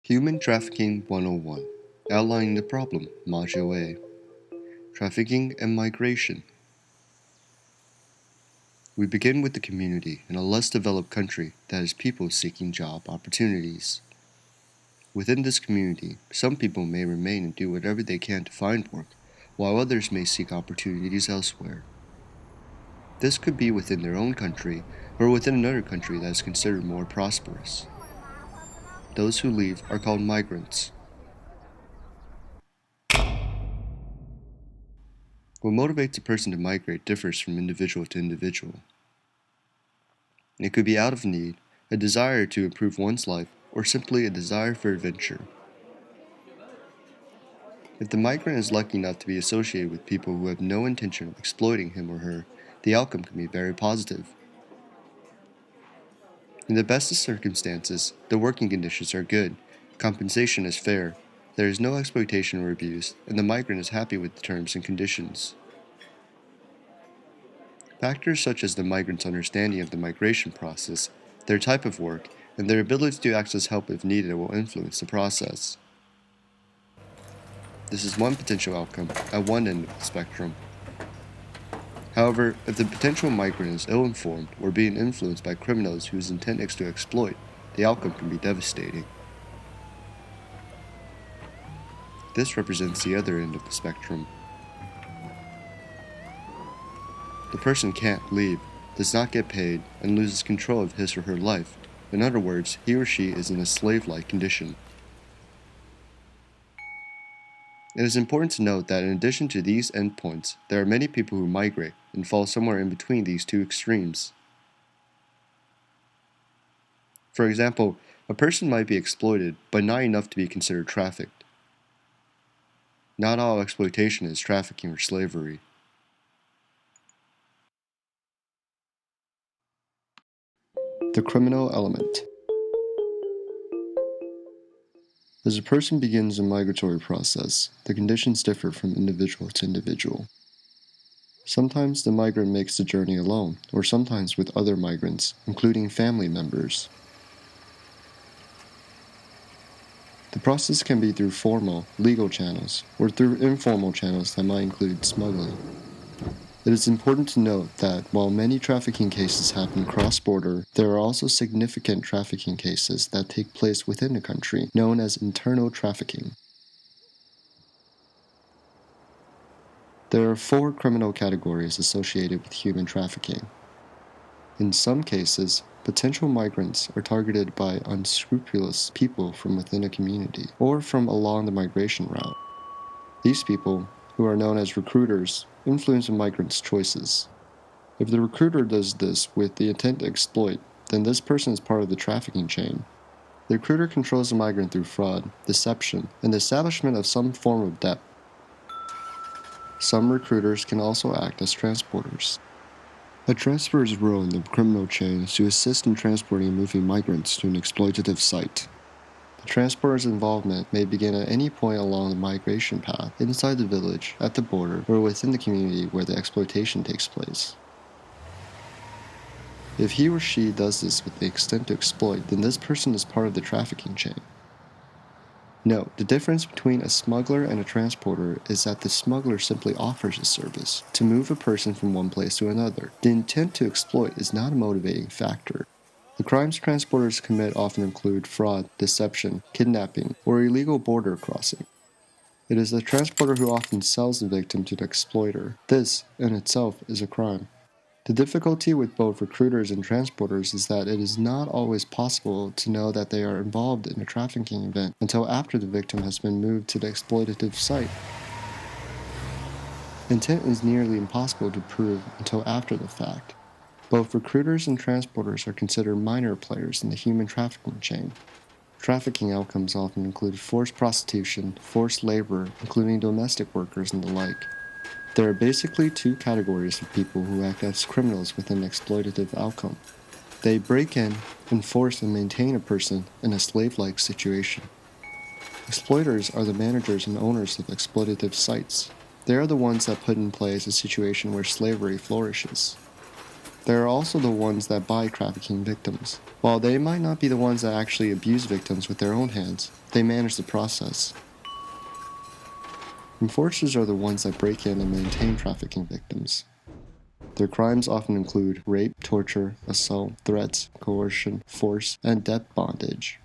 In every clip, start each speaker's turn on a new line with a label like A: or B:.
A: Human Trafficking 101, Outlining the Problem, Module A. Trafficking and Migration. We begin with the community in a less developed country that has people seeking job opportunities. Within this community, some people may remain and do whatever they can to find work, while others may seek opportunities elsewhere. This could be within their own country or within another country that is considered more prosperous. Those who leave are called migrants. What motivates a person to migrate differs from individual to individual. It could be out of need, a desire to improve one's life, or simply a desire for adventure. If the migrant is lucky enough to be associated with people who have no intention of exploiting him or her, the outcome can be very positive. In the best of circumstances, the working conditions are good, compensation is fair, there is no exploitation or abuse, and the migrant is happy with the terms and conditions. Factors such as the migrant's understanding of the migration process, their type of work, and their ability to access help if needed will influence the process. This is one potential outcome at one end of the spectrum. However, if the potential migrant is ill-informed or being influenced by criminals whose intent is to exploit, the outcome can be devastating. This represents the other end of the spectrum. The person can't leave, does not get paid, and loses control of his or her life. In other words, he or she is in a slave-like condition. It is important to note that in addition to these endpoints, there are many people who migrate and fall somewhere in between these two extremes. For example, a person might be exploited, but not enough to be considered trafficked. Not all exploitation is trafficking or slavery. The criminal element. As a person begins a migratory process, the conditions differ from individual to individual. Sometimes the migrant makes the journey alone, or sometimes with other migrants, including family members. The process can be through formal, legal channels, or through informal channels that might include smuggling. It is important to note that while many trafficking cases happen cross-border, there are also significant trafficking cases that take place within a country, known as internal trafficking. There are 4 criminal categories associated with human trafficking. In some cases, potential migrants are targeted by unscrupulous people from within a community or from along the migration route. These people, who are known as recruiters, influence a migrant's choices. If the recruiter does this with the intent to exploit, then this person is part of the trafficking chain. The recruiter controls the migrant through fraud, deception, and the establishment of some form of debt. Some recruiters can also act as transporters. A transporter's role in the criminal chain is to assist in transporting and moving migrants to an exploitative site. The transporter's involvement may begin at any point along the migration path, inside the village, at the border, or within the community where the exploitation takes place. If he or she does this with the extent to exploit, then this person is part of the trafficking chain. Note, the difference between a smuggler and a transporter is that the smuggler simply offers a service, to move a person from one place to another. The intent to exploit is not a motivating factor. The crimes transporters commit often include fraud, deception, kidnapping, or illegal border crossing. It is the transporter who often sells the victim to the exploiter. This, in itself, is a crime. The difficulty with both recruiters and transporters is that it is not always possible to know that they are involved in a trafficking event until after the victim has been moved to the exploitative site. Intent is nearly impossible to prove until after the fact. Both recruiters and transporters are considered minor players in the human trafficking chain. Trafficking outcomes often include forced prostitution, forced labor, including domestic workers and the like. There are basically 2 categories of people who act as criminals with an exploitative outcome. They break in, enforce, and maintain a person in a slave-like situation. Exploiters are the managers and owners of exploitative sites. They are the ones that put in place a situation where slavery flourishes. There are also the ones that buy trafficking victims. While they might not be the ones that actually abuse victims with their own hands, they manage the process. Enforcers are the ones that break in and maintain trafficking victims. Their crimes often include rape, torture, assault, threats, coercion, force, and death bondage.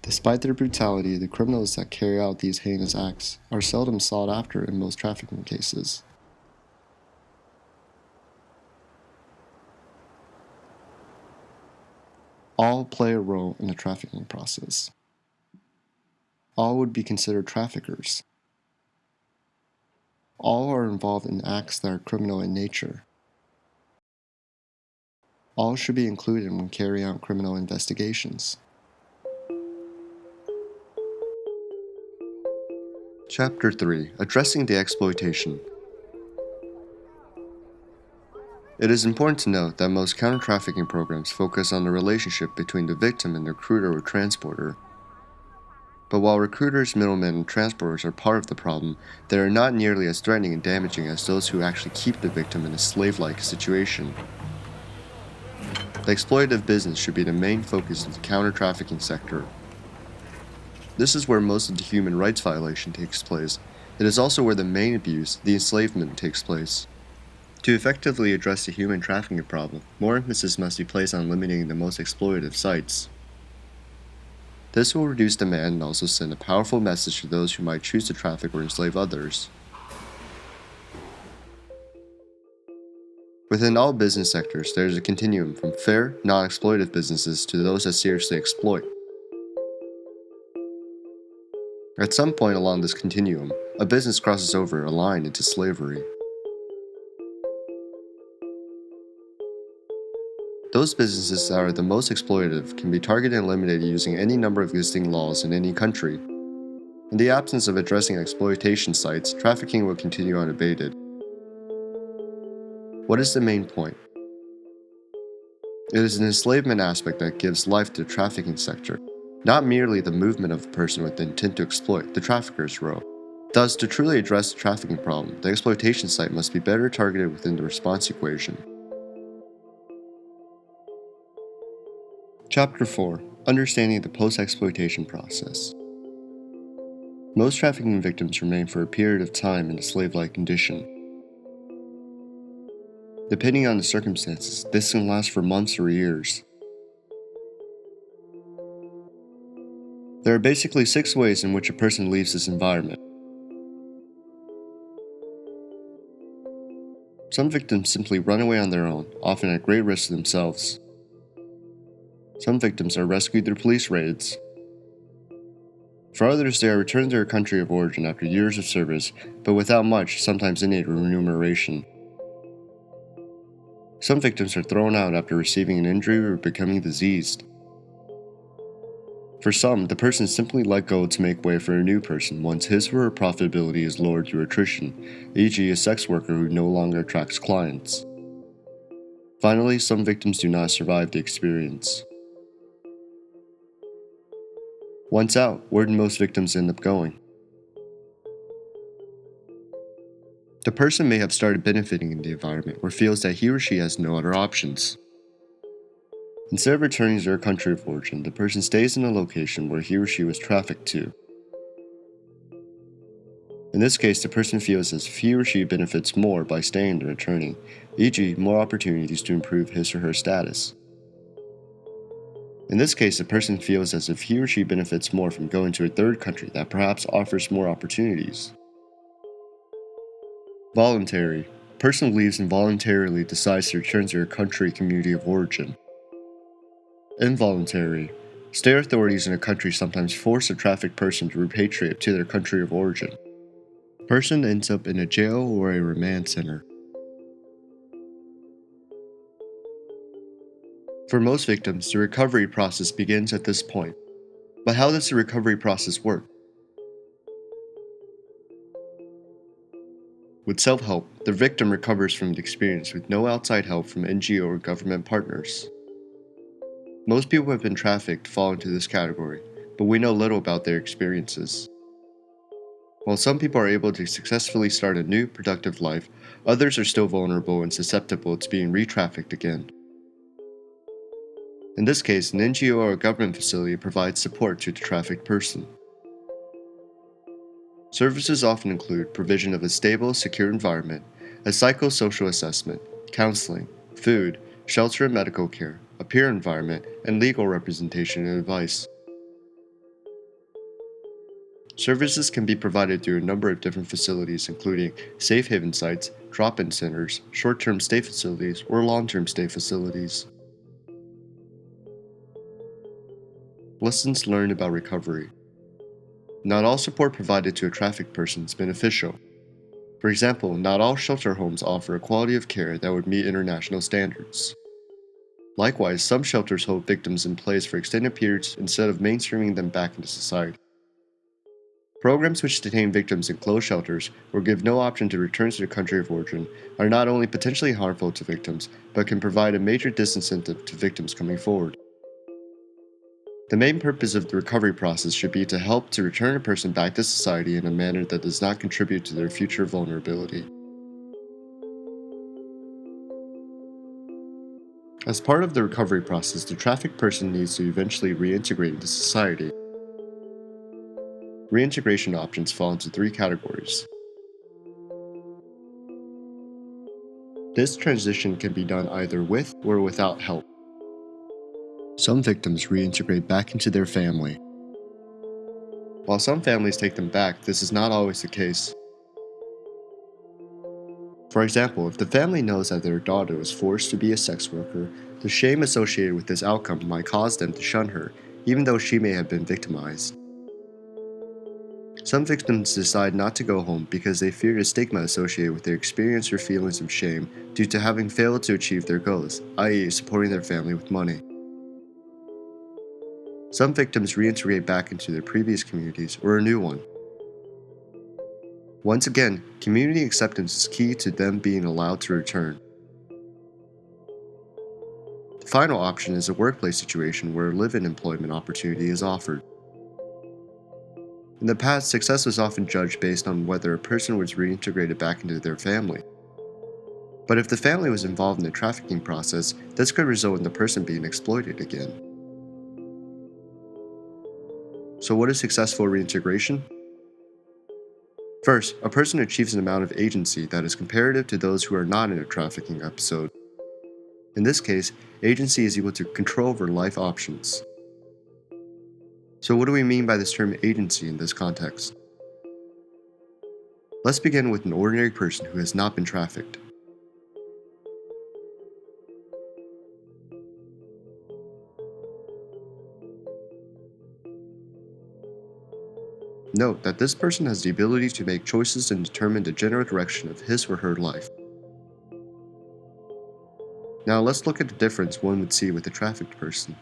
A: Despite their brutality, the criminals that carry out these heinous acts are seldom sought after in most trafficking cases. All play a role in the trafficking process. All would be considered traffickers. All are involved in acts that are criminal in nature. All should be included when carrying out criminal investigations. Chapter 3: Addressing the Exploitation. It is important to note that most counter-trafficking programs focus on the relationship between the victim and the recruiter or transporter. But while recruiters, middlemen, and transporters are part of the problem, they are not nearly as threatening and damaging as those who actually keep the victim in a slave-like situation. The exploitative business should be the main focus of the counter-trafficking sector. This is where most of the human rights violation takes place. It is also where the main abuse, the enslavement, takes place. To effectively address the human trafficking problem, more emphasis must be placed on eliminating the most exploitative sites. This will reduce demand and also send a powerful message to those who might choose to traffic or enslave others. Within all business sectors, there is a continuum from fair, non-exploitative businesses to those that seriously exploit. At some point along this continuum, a business crosses over a line into slavery. Those businesses that are the most exploitative can be targeted and eliminated using any number of existing laws in any country. In the absence of addressing exploitation sites, trafficking will continue unabated. What is the main point? It is an enslavement aspect that gives life to the trafficking sector, not merely the movement of a person with the intent to exploit, the trafficker's role. Thus, to truly address the trafficking problem, the exploitation site must be better targeted within the response equation. Chapter 4: Understanding the Post-Exploitation Process. Most trafficking victims remain for a period of time in a slave-like condition. Depending on the circumstances, this can last for months or years. There are basically 6 ways in which a person leaves this environment. Some victims simply run away on their own, often at great risk to themselves. Some victims are rescued through police raids. For others, they are returned to their country of origin after years of service, but without much, sometimes any remuneration. Some victims are thrown out after receiving an injury or becoming diseased. For some, the person is simply let go to make way for a new person once his or her profitability is lowered through attrition, e.g. a sex worker who no longer attracts clients. Finally, some victims do not survive the experience. Once out, where do most victims end up going? The person may have started benefiting in the environment or feels that he or she has no other options. Instead of returning to their country of origin, the person stays in a location where he or she was trafficked to. In this case, the person feels as if he or she benefits more by staying than returning, e.g. more opportunities to improve his or her status. In this case, the person feels as if he or she benefits more from going to a third country that perhaps offers more opportunities. Voluntary. Person leaves and voluntarily decides to return to their country community of origin. Involuntary. State authorities in a country sometimes force a trafficked person to repatriate to their country of origin. Person ends up in a jail or a remand center. For most victims, the recovery process begins at this point. But how does the recovery process work? With self-help, the victim recovers from the experience with no outside help from NGO or government partners. Most people who have been trafficked fall into this category, but we know little about their experiences. While some people are able to successfully start a new, productive life, others are still vulnerable and susceptible to being re-trafficked again. In this case, an NGO or a government facility provides support to the trafficked person. Services often include provision of a stable, secure environment, a psychosocial assessment, counseling, food, shelter and medical care, a peer environment, and legal representation and advice. Services can be provided through a number of different facilities, including safe haven sites, drop-in centers, short-term stay facilities, or long-term stay facilities. Lessons learned about recovery. Not all support provided to a trafficked person is beneficial. For example, not all shelter homes offer a quality of care that would meet international standards. Likewise, some shelters hold victims in place for extended periods instead of mainstreaming them back into society. Programs which detain victims in closed shelters or give no option to return to their country of origin are not only potentially harmful to victims, but can provide a major disincentive to victims coming forward. The main purpose of the recovery process should be to help to return a person back to society in a manner that does not contribute to their future vulnerability. As part of the recovery process, the trafficked person needs to eventually reintegrate into society. Reintegration options fall into three categories. This transition can be done either with or without help. Some victims reintegrate back into their family. While some families take them back, this is not always the case. For example, if the family knows that their daughter was forced to be a sex worker, the shame associated with this outcome might cause them to shun her, even though she may have been victimized. Some victims decide not to go home because they fear the stigma associated with their experience or feelings of shame due to having failed to achieve their goals, i.e., supporting their family with money. Some victims reintegrate back into their previous communities or a new one. Once again, community acceptance is key to them being allowed to return. The final option is a workplace situation where a live-in employment opportunity is offered. In the past, success was often judged based on whether a person was reintegrated back into their family. But if the family was involved in the trafficking process, this could result in the person being exploited again. So what is successful reintegration? First, a person achieves an amount of agency that is comparative to those who are not in a trafficking episode. In this case, agency is equal to control over life options. So what do we mean by this term agency in this context? Let's begin with an ordinary person who has not been trafficked. Note that this person has the ability to make choices and determine the general direction of his or her life. Now let's look at the difference one would see with a trafficked person.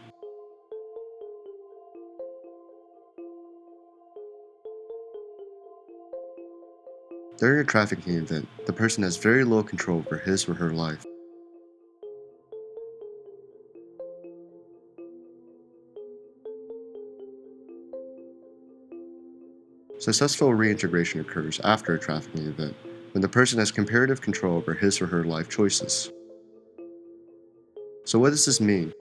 A: During a trafficking event, the person has very little control over his or her life. Successful reintegration occurs after a trafficking event, when the person has comparative control over his or her life choices. So what does this mean?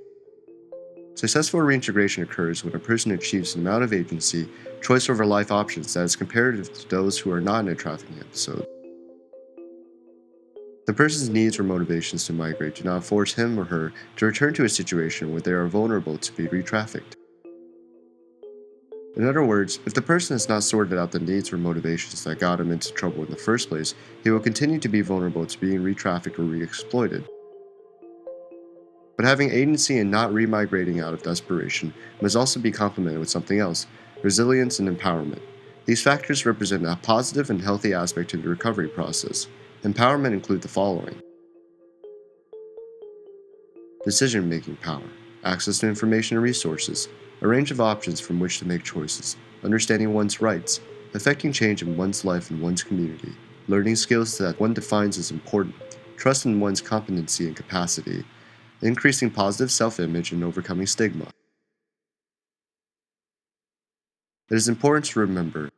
A: Successful reintegration occurs when a person achieves an amount of agency, choice over life options that is comparative to those who are not in a trafficking episode. The person's needs or motivations to migrate do not force him or her to return to a situation where they are vulnerable to be re-trafficked. In other words, if the person has not sorted out the needs or motivations that got him into trouble in the first place, he will continue to be vulnerable to being re-trafficked or re-exploited. But having agency and not remigrating out of desperation must also be complemented with something else: resilience and empowerment. These factors represent a positive and healthy aspect to the recovery process. Empowerment include the following: decision-making power, access to information and resources, a range of options from which to make choices, understanding one's rights, affecting change in one's life and one's community, learning skills that one defines as important, trust in one's competency and capacity, increasing positive self-image and overcoming stigma. It is important to remember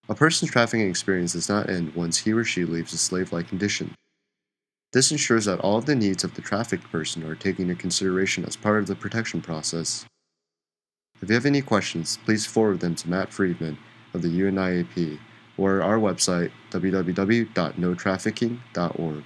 A: A person's trafficking experience does not end once he or she leaves a slave-like condition. This ensures that all of the needs of the trafficked person are taken into consideration as part of the protection process. If you have any questions, please forward them to Matt Friedman of the UNIAP or our website www.notrafficking.org.